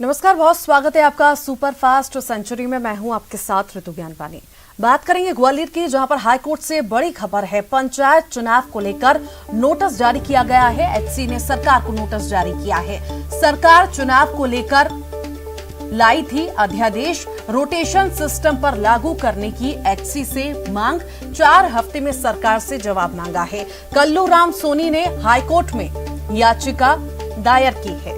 नमस्कार, बहुत स्वागत है आपका सुपर फास्ट सेंचुरी में। मैं हूं आपके साथ ऋतु ज्ञानवानी। बात करेंगे ग्वालियर की, जहां पर हाईकोर्ट से बड़ी खबर है। पंचायत चुनाव को लेकर नोटिस जारी किया गया है। एचसी ने सरकार को नोटिस जारी किया है। सरकार चुनाव को लेकर लाई थी अध्यादेश। रोटेशन सिस्टम पर लागू करने की एचसी से मांग, 4 हफ्ते में सरकार से जवाब मांगा है। कल्लू राम सोनी ने हाईकोर्ट में याचिका दायर की है।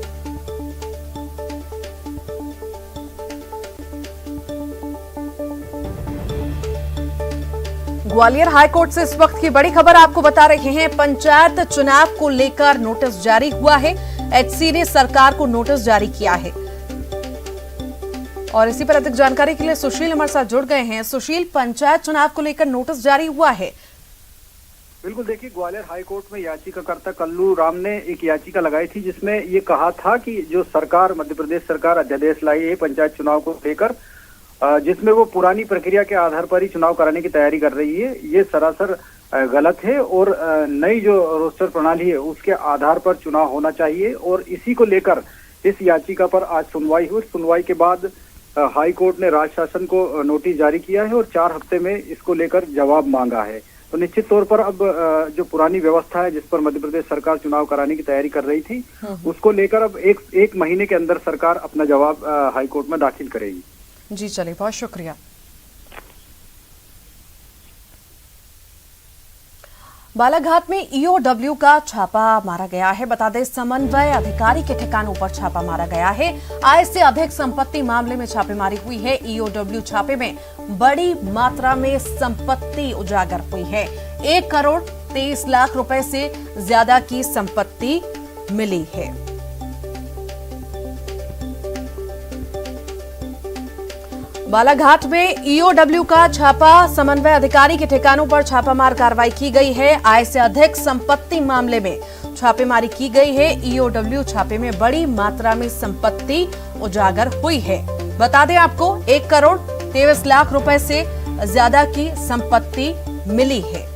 ग्वालियर हाईकोर्ट से इस वक्त की बड़ी खबर आपको बता रहे हैं। पंचायत चुनाव को लेकर नोटिस जारी हुआ है। एचसी ने सरकार को नोटिस जारी किया है। और इसी पर अधिक जानकारी के लिए सुशील हमारे साथ जुड़ गए हैं। सुशील, पंचायत चुनाव को लेकर नोटिस जारी हुआ है। बिल्कुल, देखिए, ग्वालियर हाईकोर्ट में याचिकाकर्ता कल्लू राम ने एक याचिका लगाई थी, जिसमें ये कहा था कि जो सरकार, मध्य प्रदेश सरकार अध्यादेश लाई है पंचायत चुनाव को लेकर, जिसमें वो पुरानी प्रक्रिया के आधार पर ही चुनाव कराने की तैयारी कर रही है, ये सरासर गलत है। और नई जो रोस्टर प्रणाली है उसके आधार पर चुनाव होना चाहिए। और इसी को लेकर इस याचिका पर आज सुनवाई हुई। सुनवाई के बाद हाई कोर्ट ने राज्य शासन को नोटिस जारी किया है और 4 हफ्ते में इसको लेकर जवाब मांगा है। तो निश्चित तौर पर अब जो पुरानी व्यवस्था है जिस पर मध्य प्रदेश सरकार चुनाव कराने की तैयारी कर रही थी, उसको लेकर अब एक महीने के अंदर सरकार अपना जवाब हाई कोर्ट में दाखिल करेगी। जी चलिए, बहुत शुक्रिया। बालाघाट में ईओडब्ल्यू का छापा मारा गया है। बता दें, समन्वय अधिकारी के ठिकानों पर छापा मारा गया है। आय से अधिक संपत्ति मामले में छापेमारी हुई है। ईओडब्ल्यू छापे में बड़ी मात्रा में संपत्ति उजागर हुई है। 1 करोड़ 23 लाख रुपए से ज्यादा की संपत्ति मिली है। बालाघाट में ईओडब्ल्यू का छापा, समन्वय अधिकारी के ठिकानों पर छापामार कार्रवाई की गई है। आय से अधिक संपत्ति मामले में छापेमारी की गई है। ईओडब्ल्यू छापे में बड़ी मात्रा में संपत्ति उजागर हुई है। बता दें आपको, 1 करोड़ 23 लाख रुपए से ज्यादा की संपत्ति मिली है।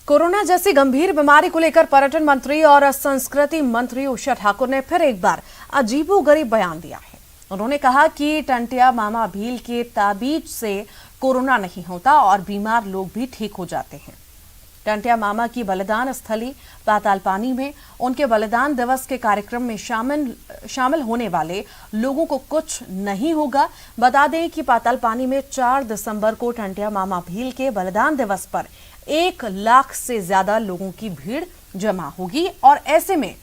कोरोना जैसी गंभीर बीमारी को लेकर पर्यटन मंत्री और संस्कृति मंत्री उषा ठाकुर ने फिर एक बार अजीबोगरीब बयान दिया है। उन्होंने कहा कि टंटिया मामा भील के ताबीज से कोरोना नहीं होता और बीमार लोग भी ठीक हो जाते हैं। टंटिया मामा की बलिदान स्थली पातालपानी में उनके बलिदान दिवस के कार्यक्रम में शामिल होने वाले लोगों को कुछ नहीं होगा। बता दें कि पातालपानी में 4 दिसंबर को टंटिया मामा भील के बलिदान दिवस पर 1 लाख से ज्यादा लोगों की भीड़ जमा होगी और ऐसे में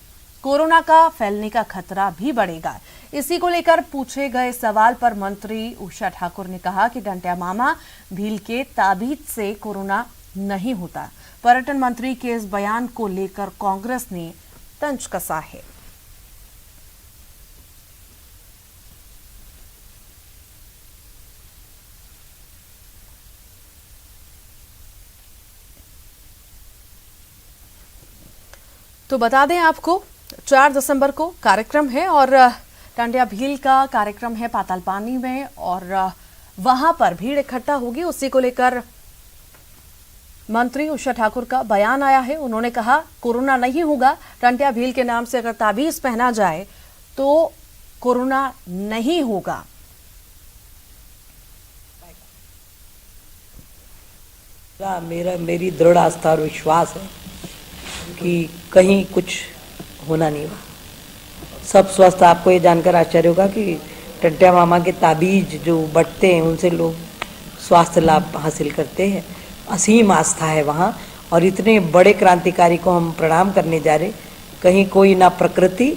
कोरोना का फैलने का खतरा भी बढ़ेगा। इसी को लेकर पूछे गए सवाल पर मंत्री उषा ठाकुर ने कहा कि टंटिया मामा भील के ताबीज से कोरोना नहीं होता। पर्यटन मंत्री के इस बयान को लेकर कांग्रेस ने तंज कसा है। तो बता दें आपको, 4 दिसंबर को कार्यक्रम है और टंटिया भील का कार्यक्रम है पातालपानी में और वहां पर भीड़ इकट्ठा होगी। उसी को लेकर मंत्री उषा ठाकुर का बयान आया है। उन्होंने कहा कोरोना नहीं होगा। टंटिया भील के नाम से अगर ताबीज पहना जाए तो कोरोना नहीं होगा। मेरी दृढ़ आस्था और विश्वास है कि कहीं कुछ होना नहीं हुआ। सब स्वस्थ। आपको ये जानकर आश्चर्य होगा कि टंटिया मामा के ताबीज जो बंटते हैं उनसे लोग स्वास्थ्य लाभ हासिल करते हैं। असीम आस्था है वहाँ और इतने बड़े क्रांतिकारी को हम प्रणाम करने जा रहे। कहीं कोई ना प्रकृति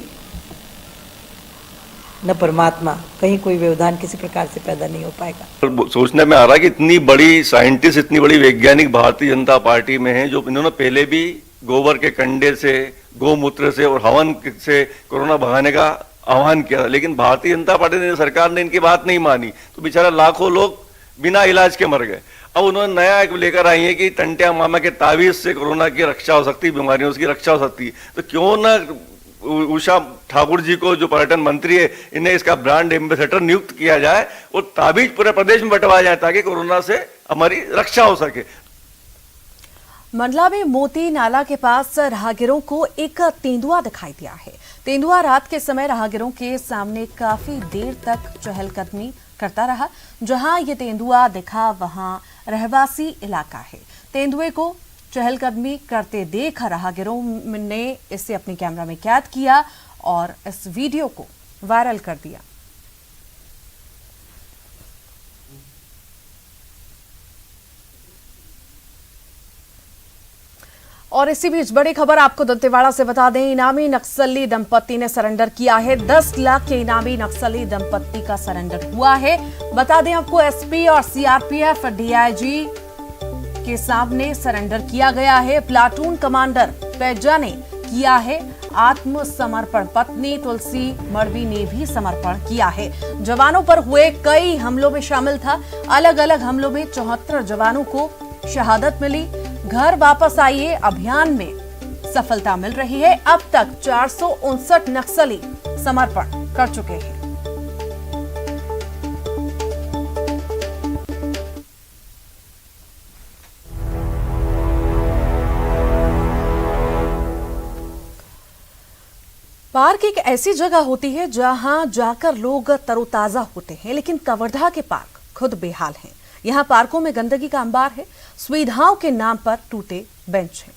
न परमात्मा, कहीं कोई व्यवधान किसी प्रकार से पैदा नहीं हो पाएगा। सोचने में आ रहा है कि इतनी बड़ी साइंटिस्ट, इतनी बड़ी वैज्ञानिक भारतीय जनता पार्टी में है, जो इन्होंने पहले भी गोबर के कंडे से, गोमूत्र से और हवन से कोरोना भगाने का आह्वान किया, लेकिन भारतीय जनता पार्टी ने, सरकार ने इनकी बात नहीं मानी, तो बेचारा लाखों लोग बिना इलाज के मर गए। अब उन्होंने नया एक लेकर आई है कि टंटिया मामा के ताबीज से कोरोना की रक्षा हो सकती है, बीमारियों की रक्षा हो सकती है। तो क्यों ना उषा ठाकुर जी को, जो पर्यटन मंत्री है, इन्हें इसका ब्रांड एम्बेसडर नियुक्त किया जाए और ताबीज पूरे प्रदेश में बंटवाया जाए ताकि कोरोना से हमारी रक्षा हो सके। मंडला में मोती नाला के पास राहगीरों को एक तेंदुआ दिखाई दिया है। तेंदुआ रात के समय राहगीरों के सामने काफी देर तक चहलकदमी करता रहा। जहां ये तेंदुआ दिखा वहां रहवासी इलाका है। तेंदुए को चहलकदमी करते देख राहगीरों ने इसे अपने कैमरा में कैद किया और इस वीडियो को वायरल कर दिया। और इसी बीच बड़ी खबर आपको दंतेवाड़ा से बता दें, इनामी नक्सली दंपत्ति ने सरेंडर किया है। 10 लाख के इनामी नक्सली दंपत्ति का सरेंडर हुआ है। बता दें आपको, एसपी और सीआरपीएफ डीआईजी के सामने सरेंडर किया गया है। प्लाटून कमांडर पैजा ने किया है आत्मसमर्पण। पत्नी तुलसी मड़वी ने भी समर्पण किया है। जवानों पर हुए कई हमलों में शामिल था। अलग अलग हमलों में 74 जवानों को शहादत मिली। घर वापस आइए अभियान में सफलता मिल रही है। अब तक 459 नक्सली समर्पण कर चुके हैं। पार्क एक ऐसी जगह होती है जहां जाकर लोग तरोताजा होते हैं, लेकिन कवर्धा के पार्क खुद बेहाल हैं। यहां पार्कों में गंदगी का अंबार है। सुविधाओं के नाम पर टूटे बेंच हैं।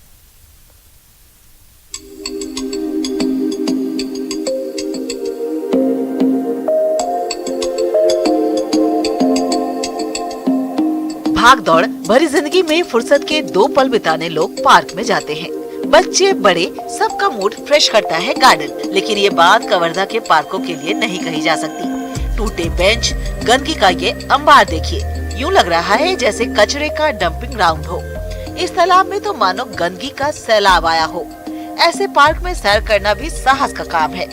भाग दौड़ भरी जिंदगी में फुर्सत के 2 पल बिताने लोग पार्क में जाते हैं। बच्चे बड़े सबका मूड फ्रेश करता है गार्डन। लेकिन ये बात कवर्धा के पार्कों के लिए नहीं कही जा सकती। टूटे बेंच, गंदगी का ये अंबार देखिए। यूं लग रहा है जैसे कचरे का डंपिंग ग्राउंड हो। इस तालाब में तो मानो गंदगी का सैलाब आया हो। ऐसे पार्क में सैर करना भी साहस का काम है।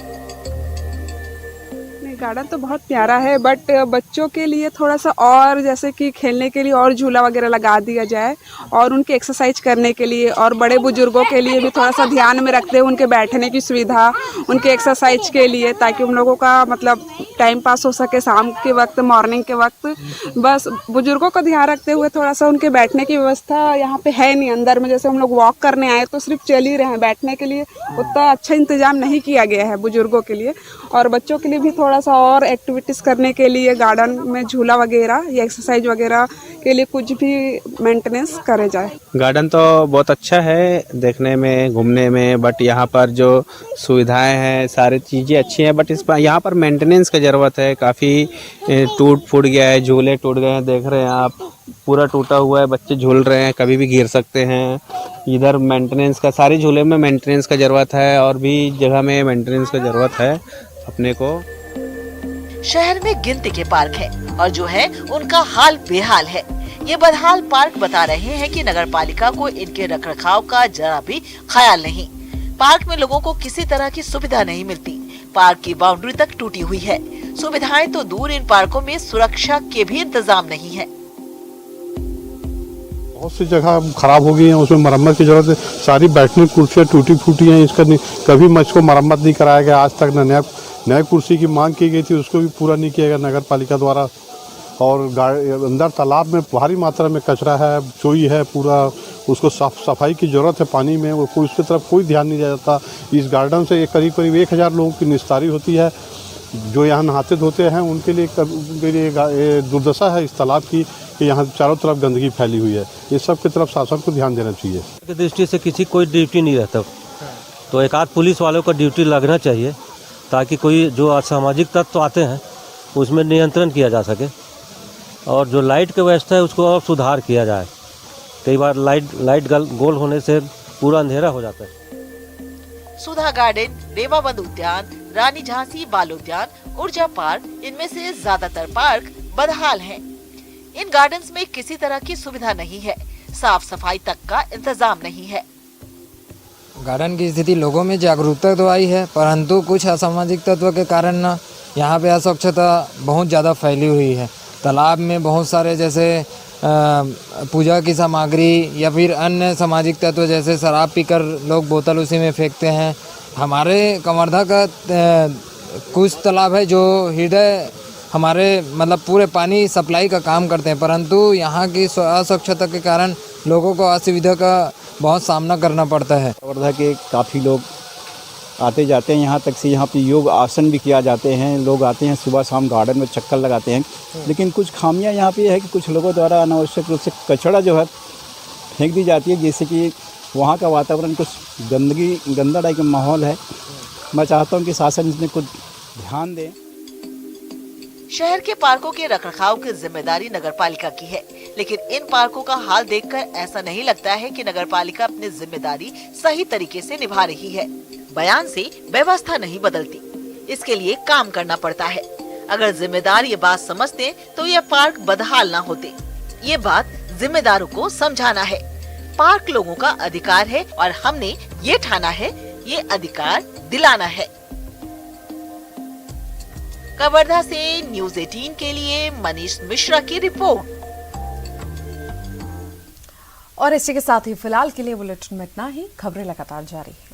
गार्डन तो बहुत प्यारा है, बट बच्चों के लिए थोड़ा सा और जैसे कि खेलने के लिए और झूला वगैरह लगा दिया जाए और उनके एक्सरसाइज करने के लिए, और बड़े बुजुर्गों के लिए भी थोड़ा सा ध्यान में रखते हुए उनके बैठने की सुविधा, उनके एक्सरसाइज के लिए, ताकि उन लोगों का मतलब टाइम पास हो सके शाम के वक्त, मॉर्निंग के वक्त। बस बुजुर्गों का ध्यान रखते हुए थोड़ा सा उनके बैठने की व्यवस्था यहाँ पे है नहीं। अंदर में जैसे हम लोग वॉक करने आए तो सिर्फ चल ही रहे हैं, बैठने के लिए उतना अच्छा इंतजाम नहीं किया गया है बुजुर्गों के लिए। और बच्चों के लिए भी थोड़ा सा और एक्टिविटीज करने के लिए गार्डन में झूला वगैरह या एक्सरसाइज वगैरह के लिए कुछ भी मेंटेनेंस करे जाए। गार्डन तो बहुत अच्छा है देखने में, घूमने में, बट यहाँ पर जो सुविधाएं हैं सारी चीज़ें अच्छी हैं, बट इस पर यहाँ पर मेंटेनेंस की ज़रूरत है। काफ़ी टूट फूट गया है, झूले टूट गए हैं, देख रहे हैं आप, पूरा टूटा हुआ है, बच्चे झूल रहे हैं, कभी भी गिर सकते हैं। इधर मेंटेनेंस का, सारे झूले में मेंटेनेंस का ज़रूरत है और भी जगह में मेंटेनेंस का ज़रूरत है अपने को। शहर में गिनती के पार्क है और जो है उनका हाल बेहाल है। ये बदहाल पार्क बता रहे हैं कि नगर पालिका को इनके रखरखाव का जरा भी ख्याल नहीं। पार्क में लोगों को किसी तरह की सुविधा नहीं मिलती। पार्क की बाउंड्री तक टूटी हुई है। सुविधाएं तो दूर, इन पार्कों में सुरक्षा के भी इंतजाम नहीं है। बहुत सी जगह खराब हो गई है, उसमें मरम्मत की जरूरत है। सारी बैठने की कुर्सियाँ टूटी फूटी हैं, इसका कभी इसको मरम्मत नहीं कराया गया आज तक। नया कुर्सी की मांग की गई थी, उसको भी पूरा नहीं किया गया नगर पालिका द्वारा। और अंदर तालाब में भारी मात्रा में कचरा है, चोई है, पूरा उसको सफाई की जरूरत है। पानी में वो कोई उसकी तरफ कोई ध्यान नहीं दिया जाता। इस गार्डन से करीब 1000 लोगों की निस्तारी होती है जो यहाँ नहाते धोते हैं। उनके लिए दुर्दशा है इस तालाब की कि यहाँ चारों तरफ गंदगी फैली हुई है। इस सब की तरफ शासन को ध्यान देना चाहिए। दृष्टि से किसी कोई ड्यूटी नहीं रहता, तो एक आध पुलिस वालों का ड्यूटी लगना चाहिए ताकि कोई जो असामाजिक तत्व आते हैं उसमें नियंत्रण किया जा सके। और जो लाइट की व्यवस्था है उसको और सुधार किया जाए। कई बार लाइट गोल होने से पूरा अंधेरा हो जाता है। सुधा गार्डन, रेवाबंद उद्यान, रानी झांसी बाल उद्यान, ऊर्जा पार्क, इनमें से ज्यादातर पार्क बदहाल हैं। इन गार्डन्स में किसी तरह की सुविधा नहीं है। साफ सफाई तक का इंतजाम नहीं है। गार्डन की स्थिति, लोगों में जागरूकता तो आई है, परंतु कुछ असामाजिक तत्व के कारण ना यहाँ पे अस्वच्छता बहुत ज़्यादा फैली हुई है। तालाब में बहुत सारे जैसे पूजा की सामग्री या फिर अन्य सामाजिक तत्व जैसे शराब पीकर लोग बोतल उसी में फेंकते हैं। हमारे कवर्धा का कुछ तालाब है जो हृदय हमारे मतलब पूरे पानी सप्लाई का काम करते हैं, परंतु यहाँ की अस्वच्छता के कारण लोगों को असुविधा का बहुत सामना करना पड़ता है। वर्धा के काफ़ी लोग आते जाते हैं, यहाँ तक से यहाँ पे योग आसन भी किया जाते हैं। लोग आते हैं सुबह शाम गार्डन में चक्कर लगाते हैं, लेकिन कुछ खामियां यहाँ पे है कि कुछ लोगों द्वारा अनावश्यक रूप से कचरा जो है फेंक दी जाती है, जिससे कि वहाँ का वातावरण कुछ गंदा टाइप का माहौल है। मैं चाहता हूँ कि शासन इसमें कुछ ध्यान दें। शहर के पार्कों के रखरखाव की जिम्मेदारी नगरपालिका की है, लेकिन इन पार्कों का हाल देखकर ऐसा नहीं लगता है कि नगरपालिका अपनी जिम्मेदारी सही तरीके से निभा रही है। बयान से व्यवस्था नहीं बदलती, इसके लिए काम करना पड़ता है। अगर जिम्मेदार ये बात समझते तो ये पार्क बदहाल ना होते। ये बात जिम्मेदारों को समझाना है। पार्क लोगों का अधिकार है और हमने ये ठाना है ये अधिकार दिलाना है। कवर्धा से न्यूज़ 18 के लिए मनीष मिश्रा की रिपोर्ट। और इसी के साथ ही फिलहाल के लिए बुलेटिन में इतना ही। खबरें लगातार जारी है।